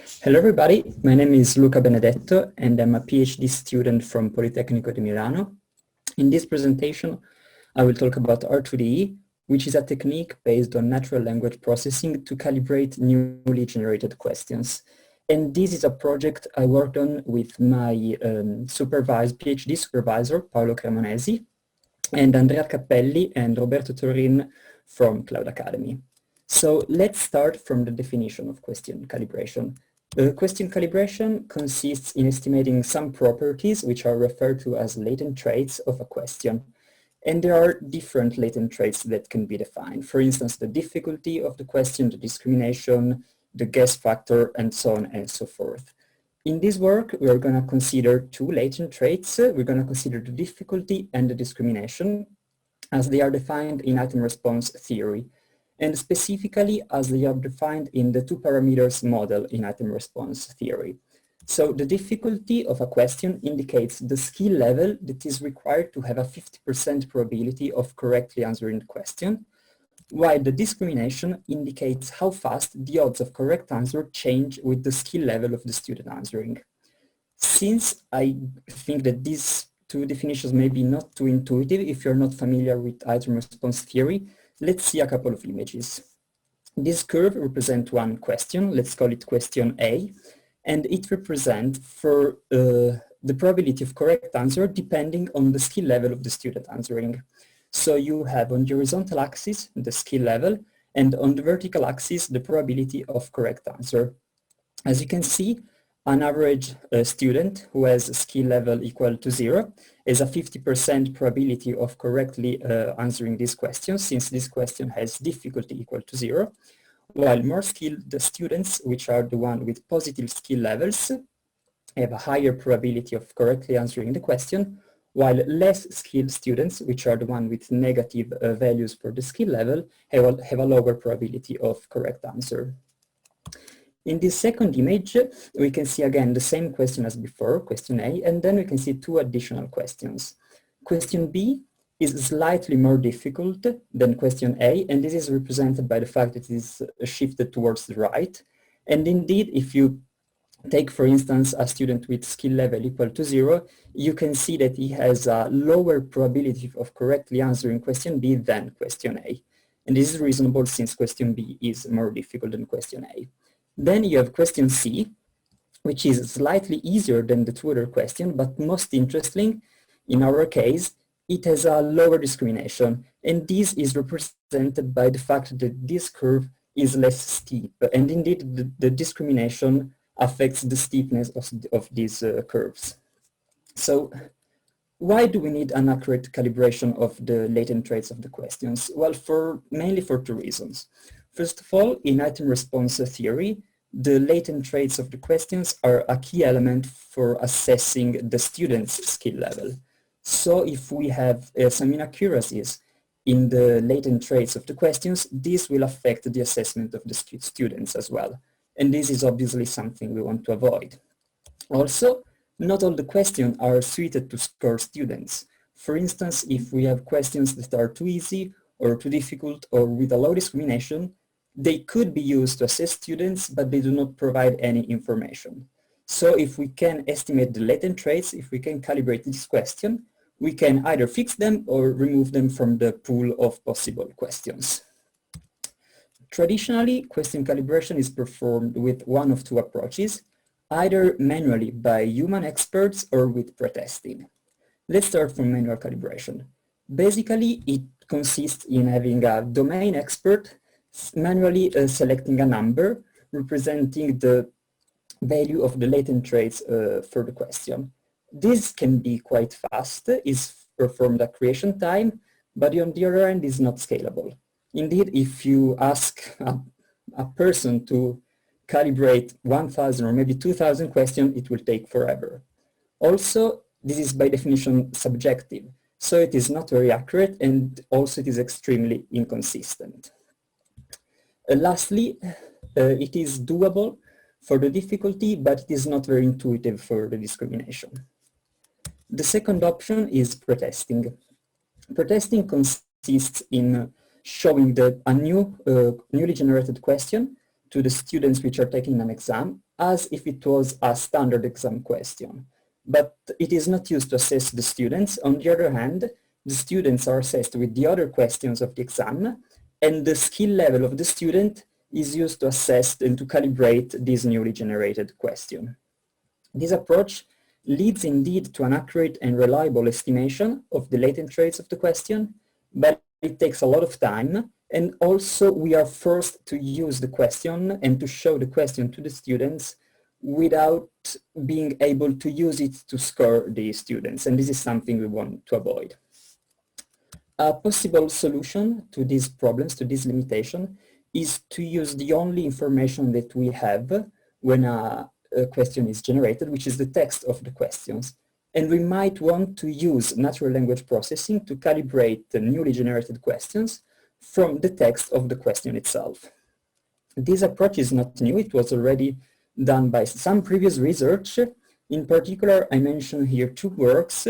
Hello everybody, my name is Luca Benedetto and I'm a PhD student from Politecnico di Milano. In this presentation, I will talk about R2DE, which is a technique based on natural language processing to calibrate newly generated questions. And this is a project I worked on with my PhD supervisor, Paolo Cremonesi, and Andrea Cappelli and Roberto Torin from Cloud Academy. So let's start from the definition of question calibration. Question calibration consists in estimating some properties which are referred to as latent traits of a question. And there are different latent traits that can be defined. For instance, the difficulty of the question, the discrimination, the guess factor, and so on and so forth. In this work, we are going to consider two latent traits. We're going to consider the difficulty and the discrimination as they are defined in item response theory, and specifically as they are defined in the two parameters model in item response theory. So the difficulty of a question indicates the skill level that is required to have a 50% probability of correctly answering the question, while the discrimination indicates how fast the odds of correct answer change with the skill level of the student answering. Since I think that these two definitions may be not too intuitive if you're not familiar with item response theory, let's see a couple of images. This curve represents one question, let's call it question A, and it represents for the probability of correct answer depending on the skill level of the student answering. So you have on the horizontal axis the skill level, and on the vertical axis the probability of correct answer. As you can see, an average student who has a skill level equal to 0 has a 50% probability of correctly answering this question, since this question has difficulty equal to 0, while more skilled students, which are the one with positive skill levels, have a higher probability of correctly answering the question, while less skilled students, which are the one with negative values for the skill level, have a lower probability of correct answer. In this second image, we can see again the same question as before, question A, and then we can see two additional questions. Question B is slightly more difficult than question A, and this is represented by the fact that it is shifted towards the right. And indeed, if you take, for instance, a student with skill level equal to 0, you can see that he has a lower probability of correctly answering question B than question A. And this is reasonable since question B is more difficult than question A. Then you have question C, which is slightly easier than the two other questions, but most interesting, in our case, it has a lower discrimination. And this is represented by the fact that this curve is less steep. And indeed, the discrimination affects the steepness of these curves. So why do we need an accurate calibration of the latent traits of the questions? Well, mainly for two reasons. First of all, in item response theory, the latent traits of the questions are a key element for assessing the student's skill level. So if we have some inaccuracies in the latent traits of the questions, this will affect the assessment of the students as well. And this is obviously something we want to avoid. Also, not all the questions are suited to score students. For instance, if we have questions that are too easy or too difficult or with a low discrimination, they could be used to assess students, but they do not provide any information. So if we can estimate the latent traits, if we can calibrate this question, we can either fix them or remove them from the pool of possible questions. Traditionally, question calibration is performed with one of two approaches, either manually by human experts or with pretesting. Let's start from manual calibration. Basically, it consists in having a domain expert manually selecting a number representing the value of the latent traits for the question. This can be quite fast, is performed at creation time, but on the other hand is not scalable. Indeed, if you ask a person to calibrate 1,000 or maybe 2,000 questions, it will take forever. Also, this is by definition subjective, so it is not very accurate, and also it is extremely inconsistent. Lastly, it is doable for the difficulty, but it is not very intuitive for the discrimination. The second option is pretesting. Pretesting consists in showing a newly generated question to the students which are taking an exam as if it was a standard exam question. But it is not used to assess the students. On the other hand, the students are assessed with the other questions of the exam, and the skill level of the student is used to assess and to calibrate this newly generated question. This approach leads indeed to an accurate and reliable estimation of the latent traits of the question, but it takes a lot of time, and also we are forced to use the question and to show the question to the students without being able to use it to score the students, and this is something we want to avoid. A possible solution to these problems, to this limitation, is to use the only information that we have when a question is generated, which is the text of the questions. And we might want to use natural language processing to calibrate the newly generated questions from the text of the question itself. This approach is not new. It was already done by some previous research. In particular, I mention here two works,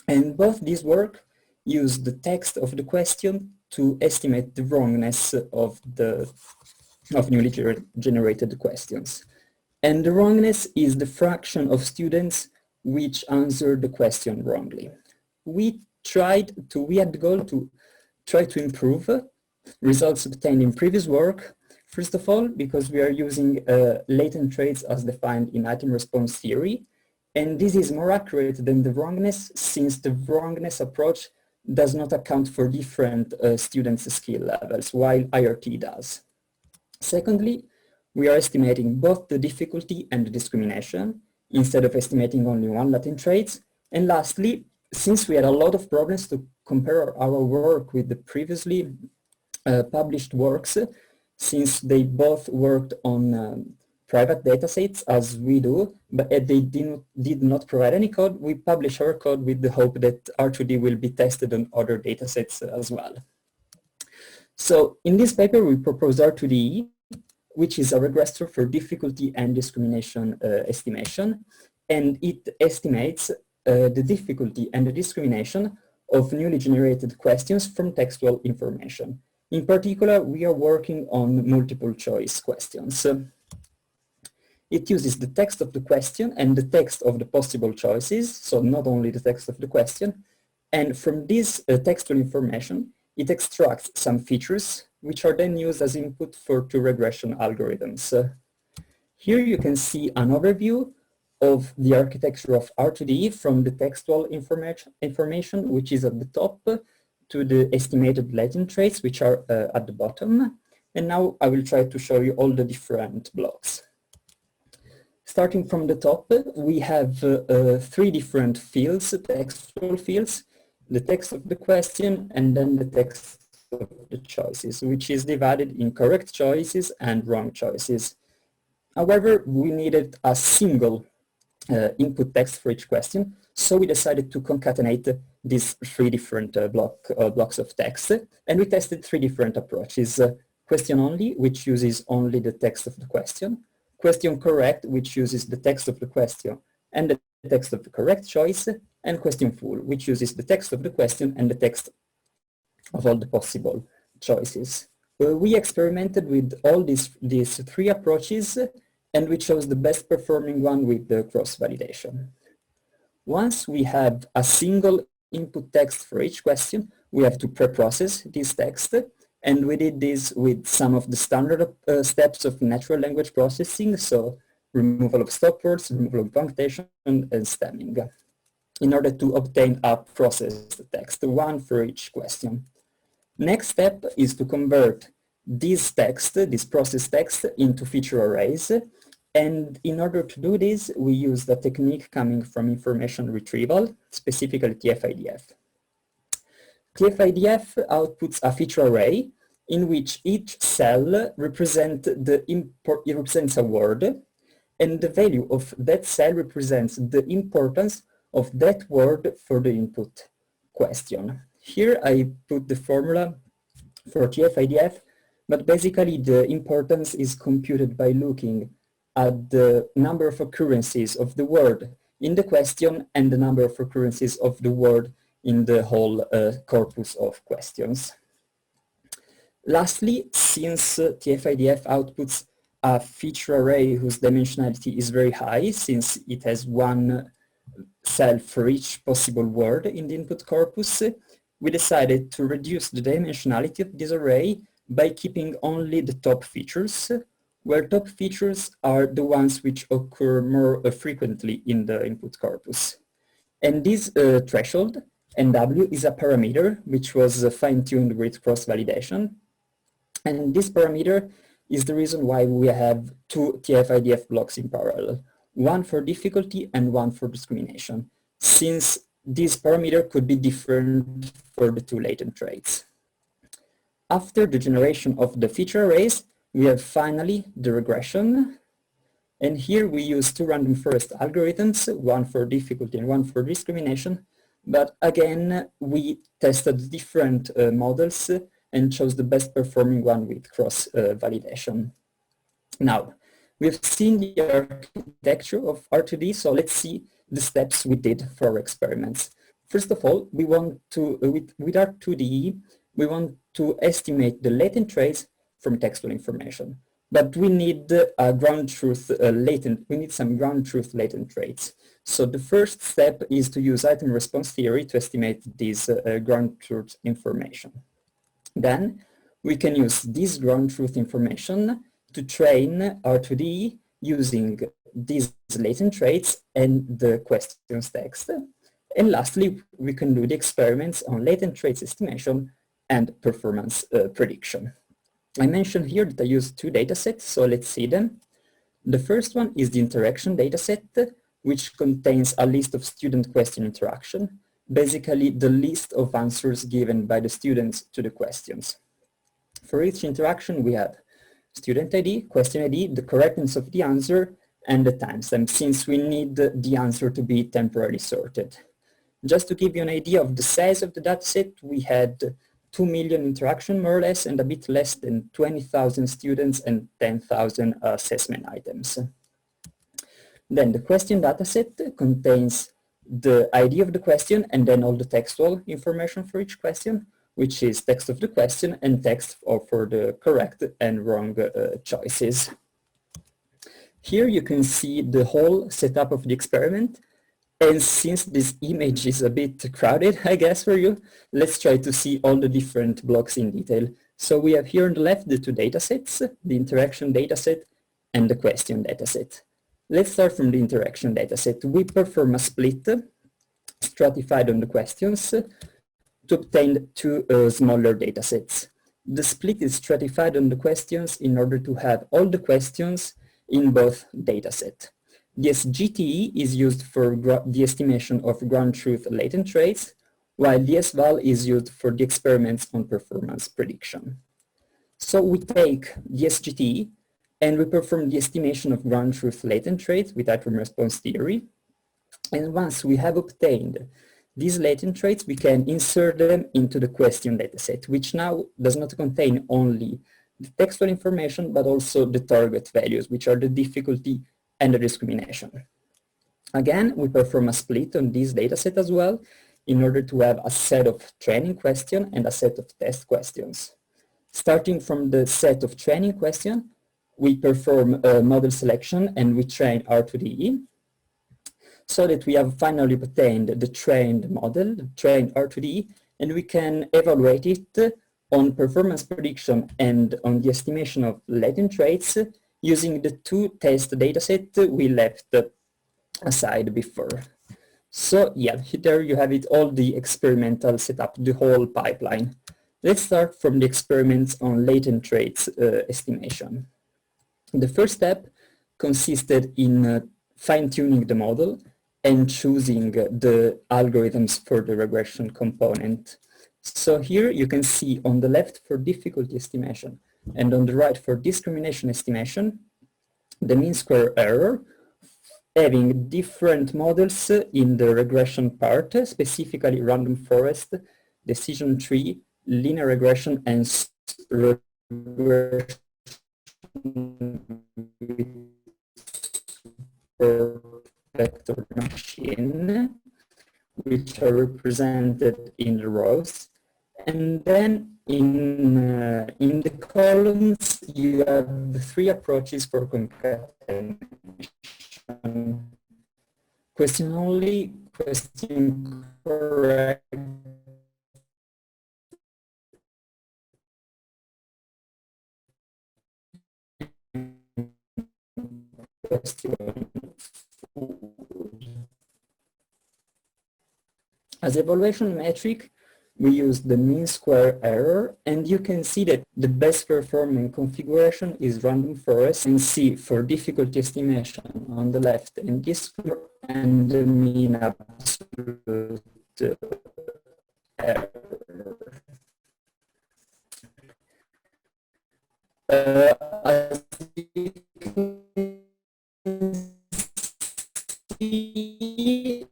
and both these works use the text of the question to estimate the wrongness of newly generated questions. And the wrongness is the fraction of students which answered the question wrongly. We had the goal to try to improve results obtained in previous work. First of all, because we are using latent traits as defined in item response theory, and this is more accurate than the wrongness, since the wrongness approach does not account for different students' skill levels, while IRT does. Secondly, we are estimating both the difficulty and the discrimination, instead of estimating only one latent trait. And lastly, since we had a lot of problems to compare our work with the previously published works, since they both worked on private datasets as we do, but they did not provide any code, we publish our code with the hope that R2DE will be tested on other datasets as well. So in this paper, we propose R2DE, which is a regressor for difficulty and discrimination estimation, and it estimates the difficulty and the discrimination of newly generated questions from textual information. In particular, we are working on multiple choice questions. It uses the text of the question and the text of the possible choices, so not only the text of the question, and from this textual information, it extracts some features which are then used as input to regression algorithms. Here you can see an overview of the architecture of R2DE from the textual information, which is at the top, to the estimated latent traits, which are at the bottom. And now I will try to show you all the different blocks. Starting from the top, we have three different fields, textual fields, the text of the question, and then the text of the choices, which is divided in correct choices and wrong choices. However, we needed a single input text for each question, so we decided to concatenate these three different blocks of text, and we tested three different approaches. Question only, which uses only the text of the question, question correct, which uses the text of the question and the text of the correct choice, and question full, which uses the text of the question and the text of all the possible choices. We experimented with all these three approaches, and we chose the best performing one with the cross-validation. Once we have a single input text for each question, we have to pre-process this text, and we did this with some of the standard steps of natural language processing, so removal of stop words, removal of punctuation, and stemming, in order to obtain a processed text, one for each question. Next step is to convert this text, this processed text, into feature arrays. And in order to do this, we use the technique coming from information retrieval, specifically TF-IDF. TF-IDF outputs a feature array in which each cell represents a word, and the value of that cell represents the importance of that word for the input question. Here I put the formula for TF-IDF, but basically the importance is computed by looking at the number of occurrences of the word in the question and the number of occurrences of the word in the whole corpus of questions. Lastly, since TF-IDF outputs a feature array whose dimensionality is very high, since it has one cell for each possible word in the input corpus, we decided to reduce the dimensionality of this array by keeping only the top features, where top features are the ones which occur more frequently in the input corpus. And this threshold, NW, is a parameter which was fine-tuned with cross-validation. And this parameter is the reason why we have two TF-IDF blocks in parallel, one for difficulty and one for discrimination, since this parameter could be different for the two latent traits. After the generation of the feature arrays, we have finally the regression. And here we use two random forest algorithms, one for difficulty and one for discrimination. But again, we tested different models and chose the best performing one with cross-validation. Now, we've seen the architecture of R2DE, so let's see the steps we did for our experiments. First of all, we want to, with R2DE, we want to estimate the latent traits from textual information. But we need a ground truth we need some ground truth latent traits. So the first step is to use item response theory to estimate this ground truth information. Then we can use this ground truth information to train R2DE using these latent traits and the questions text. And lastly, we can do the experiments on latent traits estimation and performance prediction. I mentioned here that I used two datasets, so let's see them. The first one is the interaction dataset, which contains a list of student question interaction, basically the list of answers given by the students to the questions. For each interaction, we have student ID, question ID, the correctness of the answer, and the timestamp, since we need the answer to be temporarily sorted. Just to give you an idea of the size of the dataset, we had 2 million interaction more or less, and a bit less than 20,000 students and 10,000 assessment items. Then the question dataset contains the ID of the question and then all the textual information for each question, which is text of the question and text for the correct and wrong choices. Here you can see the whole setup of the experiment. And since this image is a bit crowded, I guess, for you, let's try to see all the different blocks in detail. So we have here on the left the two datasets, the interaction dataset and the question dataset. Let's start from the interaction dataset. We perform a split stratified on the questions to obtain two smaller datasets. The split is stratified on the questions in order to have all the questions in both datasets. The SGTE is used for the estimation of ground truth latent traits, while the SVAL is used for the experiments on performance prediction. So we take the SGTE and we perform the estimation of ground truth latent traits with item response theory. And once we have obtained these latent traits, we can insert them into the question dataset, which now does not contain only the textual information, but also the target values, which are the difficulty and the discrimination. Again, we perform a split on this dataset as well in order to have a set of training questions and a set of test questions. Starting from the set of training questions, we perform model selection and we train R2DE so that we have finally obtained the trained model, the trained R2DE, and we can evaluate it on performance prediction and on the estimation of latent traits using the two test datasets we left aside before. So yeah, there you have it, all the experimental setup, the whole pipeline. Let's start from the experiments on latent traits estimation. The first step consisted in fine-tuning the model and choosing the algorithms for the regression component. So here you can see on the left for difficulty estimation and on the right for discrimination estimation, the mean square error, having different models in the regression part, specifically random forest, decision tree, linear regression, and regression vector machine, which are represented in the rows. And then in the columns, you have the three approaches for concatenation. Question only, question correct, question full. As evaluation metric, we use the mean square error, and you can see that the best performing configuration is random forest, and see for difficulty estimation on the left and this and the mean absolute error. As you can see,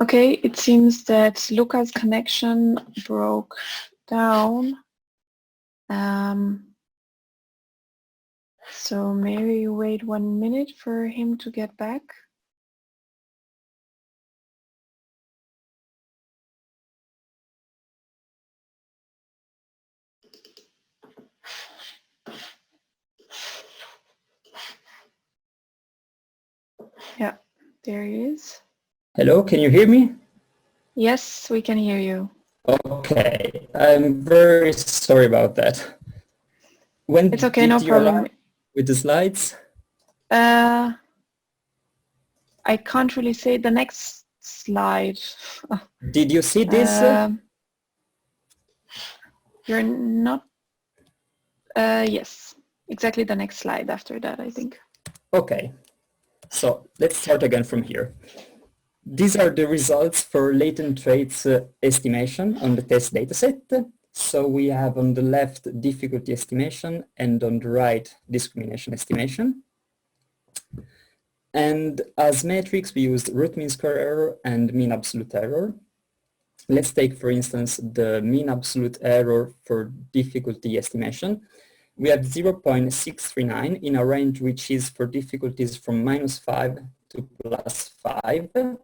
okay, it seems that Luca's connection broke down. So maybe you wait 1 minute for him to get back. Yeah, there he is. Hello, can you hear me? Yes, we can hear you. Okay, I'm very sorry about that. When it's okay, no problem. With the slides? I can't really say the next slide. Did you see this? You're not. Yes, exactly the next slide after that, I think. Okay, so let's start again from here. These are the results for latent traits estimation on the test dataset. So we have on the left difficulty estimation and on the right discrimination estimation. And as metrics, we used root mean square error and mean absolute error. Let's take, for instance, the mean absolute error for difficulty estimation. We have 0.639 in a range which is for difficulties from -5 to +5.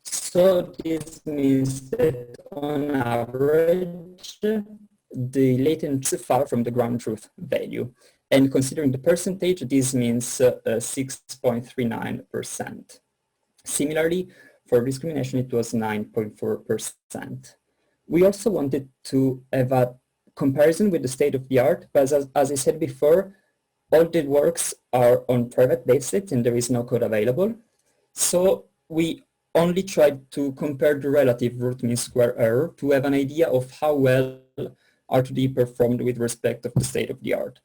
So this means that on average, the latency is far from the ground truth value. And considering the percentage, this means 6.39%. Similarly, for discrimination, it was 9.4%. We also wanted to have a comparison with the state of the art, but as I said before, all the works are on private datasets and there is no code available. So we only tried to compare the relative root mean square error to have an idea of how well R2DE performed with respect of the state of the art.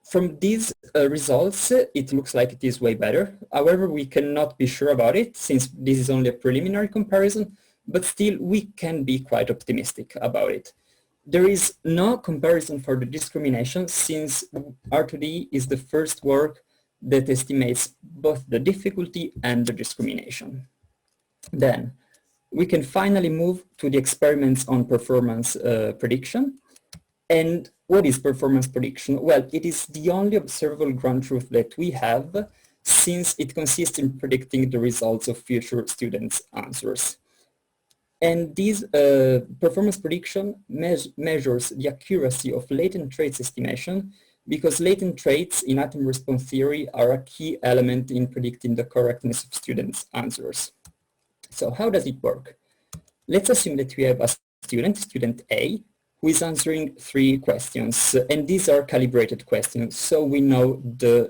From these results, it looks like it is way better. However, we cannot be sure about it since this is only a preliminary comparison, but still we can be quite optimistic about it. There is no comparison for the discrimination since R2DE is the first work that estimates both the difficulty and the discrimination. Then we can finally move to the experiments on performance prediction. And what is performance prediction? Well, it is the only observable ground truth that we have since it consists in predicting the results of future students' answers. And this performance prediction measures the accuracy of latent traits estimation because latent traits in item response theory are a key element in predicting the correctness of students' answers. So how does it work? Let's assume that we have a student, student A, who is answering 3 questions, and these are calibrated questions, so we know the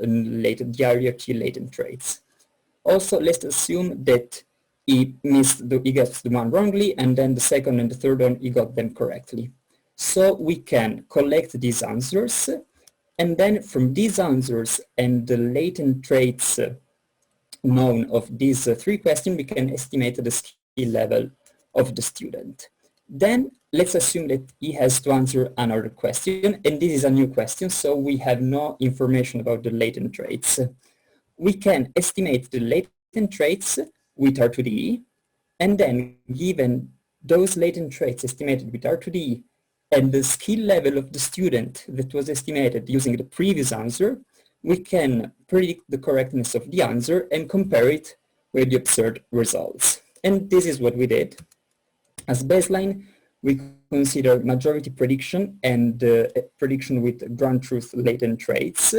IRT latent traits. Also, let's assume that he gets the one wrongly, and then the second and the third one, he got them correctly. So we can collect these answers, and then from these answers and the latent traits known of these 3 questions, we can estimate the skill level of the student. Then let's assume that he has to answer another question, and this is a new question, so we have no information about the latent traits. We can estimate the latent traits with R2DE, and then given those latent traits estimated with R2DE and the skill level of the student that was estimated using the previous answer, we can predict the correctness of the answer and compare it with the observed results. And this is what we did. As baseline, we consider majority prediction and prediction with ground truth latent traits,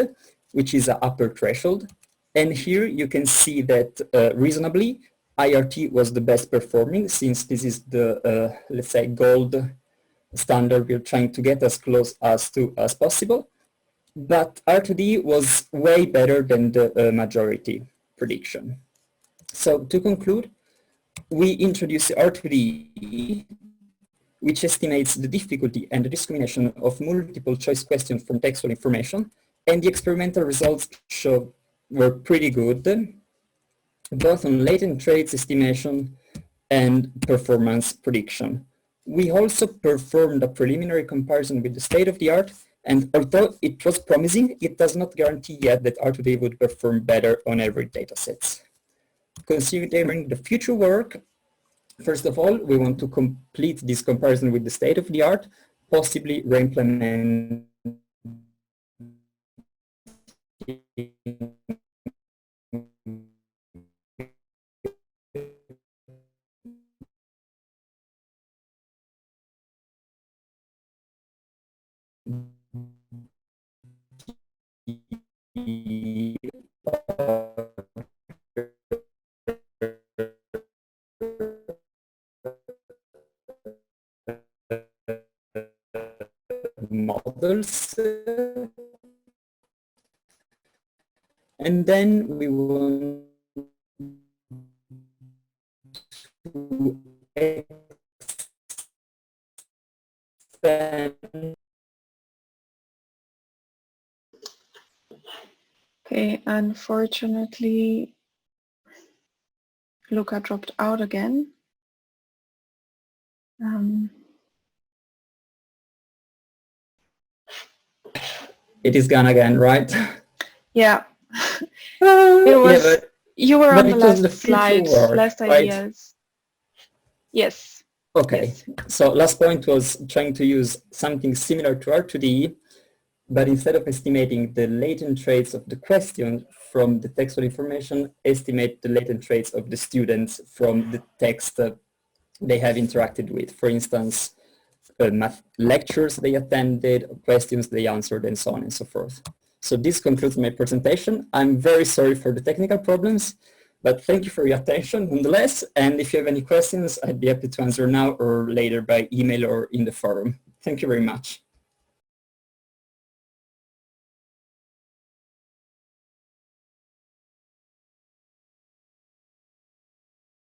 which is an upper threshold. And here you can see that reasonably, IRT was the best performing, since this is the, let's say, gold standard we're trying to get as close as possible. But R2DE was way better than the majority prediction. So to conclude, we introduce R2DE, which estimates the difficulty and the discrimination of multiple choice questions from textual information, and the experimental results were pretty good, both on latent traits estimation and performance prediction. We also performed a preliminary comparison with the state of the art, and although it was promising, it does not guarantee yet that R2DE would perform better on every dataset. Considering the future work, first of all, we want to complete this comparison with the state of the art, possibly re-implement models, and then we want to expand. Okay, unfortunately, Luca dropped out again. It is gone again, right? Yeah. It was, yeah, you were on the last slide, last right? ideas. Yes. Okay, yes. So last point was trying to use something similar to R2DE, but instead of estimating the latent traits of the question from the textual information, estimate the latent traits of the students from the text they have interacted with. For instance, math lectures they attended, questions they answered, and so on and so forth. So this concludes my presentation. I'm very sorry for the technical problems, but thank you for your attention nonetheless. And if you have any questions, I'd be happy to answer now or later by email or in the forum. Thank you very much.